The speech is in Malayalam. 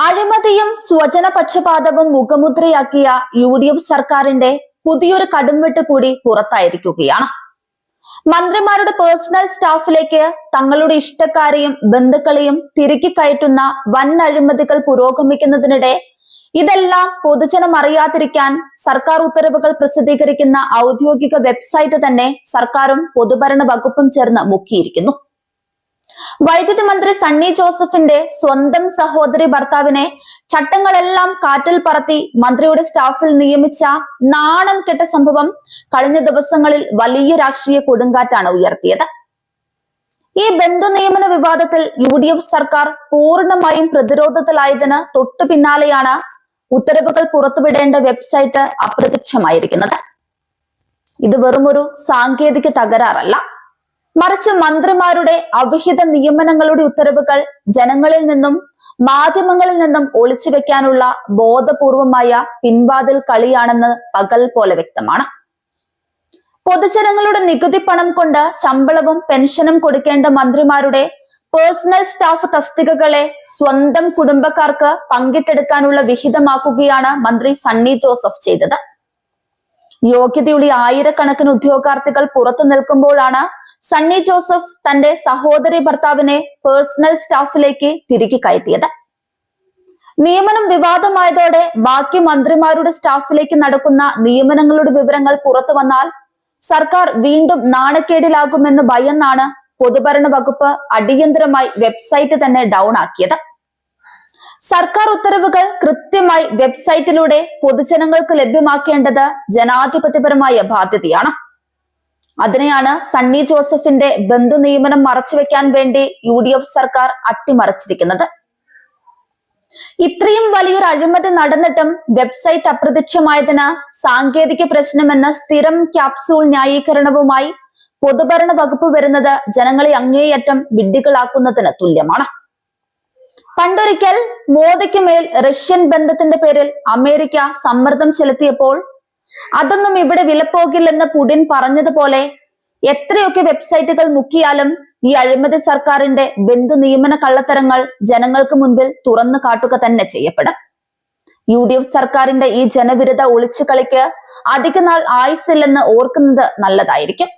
അഴിമതിയും സ്വജനപക്ഷപാതവും മുഖമുദ്രയാക്കിയ UDF സർക്കാരിന്റെ പുതിയൊരു കടുംവെട്ട് കൂടി പുറത്തായിരിക്കുകയാണ്. മന്ത്രിമാരുടെ പേഴ്സണൽ സ്റ്റാഫിലേക്ക് തങ്ങളുടെ ഇഷ്ടക്കാരെയും ബന്ധുക്കളെയും തിരുക്കി കയറ്റുന്ന വൻ അഴിമതികൾ പുരോഗമിക്കുന്നതിനിടെ ഇതെല്ലാം പൊതുജനം അറിയാതിരിക്കാൻ സർക്കാർ ഉത്തരവുകൾ പ്രസിദ്ധീകരിക്കുന്ന ഔദ്യോഗിക വെബ്സൈറ്റ് തന്നെ സർക്കാരും പൊതുഭരണ വകുപ്പും ചേർന്ന് മുക്കിയിരിക്കുന്നു. വൈദ്യുതി മന്ത്രി സണ്ണി ജോസഫിന്റെ സ്വന്തം സഹോദരി ഭർത്താവിനെ ചട്ടങ്ങളെല്ലാം കാറ്റിൽ പറത്തി മന്ത്രിയുടെ സ്റ്റാഫിൽ നിയമിച്ച നാണം കെട്ട സംഭവം കഴിഞ്ഞ ദിവസങ്ങളിൽ വലിയ രാഷ്ട്രീയ കൊടുങ്കാറ്റാണ് ഉയർത്തിയത്. ഈ ബന്ധു നിയമന വിവാദത്തിൽ UDF സർക്കാർ പൂർണ്ണമായും പ്രതിരോധത്തിലായതിന് തൊട്ടു പിന്നാലെയാണ് ഉത്തരവുകൾ പുറത്തുവിടേണ്ട വെബ്സൈറ്റ് അപ്രത്യക്ഷമായിരിക്കുന്നത്. ഇത് വെറുമൊരു സാങ്കേതിക തകരാറല്ല, മറിച്ച് മന്ത്രിമാരുടെ അവിഹിത നിയമനങ്ങളുടെ ഉത്തരവുകൾ ജനങ്ങളിൽ നിന്നും മാധ്യമങ്ങളിൽ നിന്നും ഒളിച്ചു വെക്കാനുള്ള ബോധപൂർവമായ പിൻവാതിൽ കളിയാണെന്ന് പകൽ പോലെ വ്യക്തമാണ്. പൊതുജനങ്ങളുടെ നികുതി പണം കൊണ്ട് ശമ്പളവും പെൻഷനും കൊടുക്കേണ്ട മന്ത്രിമാരുടെ പേഴ്സണൽ സ്റ്റാഫ് തസ്തികകളെ സ്വന്തം കുടുംബക്കാർക്ക് പങ്കിട്ടെടുക്കാനുള്ള വിഹിതമാക്കുകയാണ് മന്ത്രി സണ്ണി ജോസഫ് ചെയ്തത്. യോഗ്യതയുള്ള ആയിരക്കണക്കിന് ഉദ്യോഗാർത്ഥികൾ പുറത്തു നിൽക്കുമ്പോഴാണ് സണ്ണി ജോസഫ് തന്റെ സഹോദരി ഭർത്താവിനെ പേഴ്സണൽ സ്റ്റാഫിലേക്ക് തിരികെ കയറ്റിയത്. നിയമനം വിവാദമായതോടെ ബാക്കി മന്ത്രിമാരുടെ സ്റ്റാഫിലേക്ക് നടക്കുന്ന നിയമനങ്ങളുടെ വിവരങ്ങൾ പുറത്തു വന്നാൽ സർക്കാർ വീണ്ടും നാണക്കേടിലാകുമെന്ന് ഭയന്നാണ് പൊതുഭരണ വകുപ്പ് അടിയന്തരമായി വെബ്സൈറ്റ് തന്നെ ഡൗൺ ആക്കിയത്. സർക്കാർ ഉത്തരവുകൾ കൃത്യമായി വെബ്സൈറ്റിലൂടെ പൊതുജനങ്ങൾക്ക് ലഭ്യമാക്കേണ്ടത് ജനാധിപത്യപരമായ ബാധ്യതയാണ്. അതിനെയാണ് സണ്ണി ജോസഫിന്റെ ബന്ധു നിയമനം മറച്ചുവെക്കാൻ വേണ്ടി UDF സർക്കാർ അട്ടിമറിച്ചിരിക്കുന്നത്. ഇത്രയും വലിയൊരു അഴിമതി നടന്നിട്ടും വെബ്സൈറ്റ് അപ്രത്യക്ഷമായതിന് സാങ്കേതിക പ്രശ്നമെന്ന സ്ഥിരം ക്യാപ്സൂൾ ന്യായീകരണവുമായി പൊതുഭരണ വകുപ്പ് വരുന്നത് ജനങ്ങളെ അങ്ങേയറ്റം വിഡ്ഢികളാക്കുന്നതിന് തുല്യമാണ്. പണ്ടൊരിക്കൽ മോദിക്ക് മേൽ റഷ്യൻ ബന്ധത്തിന്റെ പേരിൽ അമേരിക്ക സമ്മർദ്ദം ചെലുത്തിയപ്പോൾ അതൊന്നും ഇവിടെ വിലപ്പോകില്ലെന്ന് പുടിൻ പറഞ്ഞതുപോലെ എത്രയൊക്കെ വെബ്സൈറ്റുകൾ മുക്കിയാലും ഈ അഴിമതി സർക്കാരിന്റെ ബന്ധു നിയമന കള്ളത്തരങ്ങൾ ജനങ്ങൾക്ക് മുൻപിൽ തുറന്നു കാട്ടുക തന്നെ ചെയ്യപ്പെടും. UDF സർക്കാരിന്റെ ഈ ജനവിരുദ്ധ ഒളിച്ചുകളിക്ക് അധികനാൾ ആയുസില്ലെന്ന് ഓർക്കുന്നത് നല്ലതായിരിക്കും.